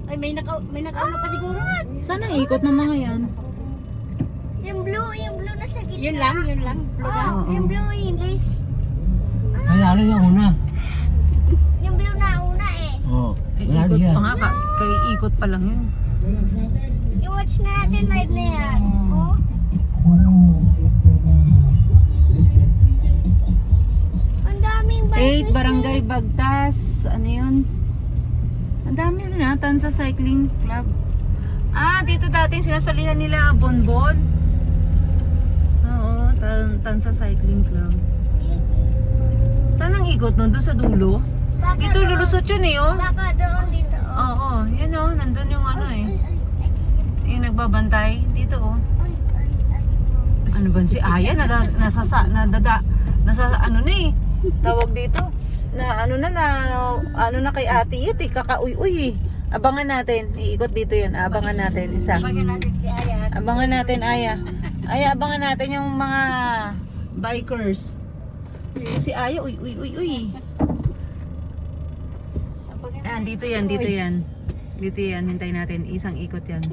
Ay, may nakauna pa siguro. Saan ang ikot ng mga yan? Yung blue na sa gitna. Yun lang. Blue lang. Oo. Yung blue English. Kaya ano yung una? Yung blue na una eh. Oo. Ay, Kaya ikot siya. pa nga. Kay ikot pa lang yun. I-watch na natin live na yan. Oh. Ang daming 8 bikers Barangay Bagtas. Ano yun? Ang dami rin ha. Tansa Cycling Club. Ah, dito dati sinasalihan nila Bonbon. Oo, Tansa Cycling Club. Saan ang ikot nun? Doon sa dulo? Baka Dito doon. lulusot yun eh, oh. Baka doon dito. Oh. Oo, yan oh. Nandun yung ano eh. Yung nagbabantay. Dito oh. Ano ba si Aya? Nasa ano na eh. Tawag dito. Ano na kay ate yun eh. Kakauy-uy eh. Abangan natin. Iikot dito yun. Abangan natin. Isa. Pagyan natin si Aya. Abangan natin, Aya. Aya, abangan natin yung mga bikers. Si Aya, uy. Dito yan. Dito yan. Hintayin natin. Isang ikot yan.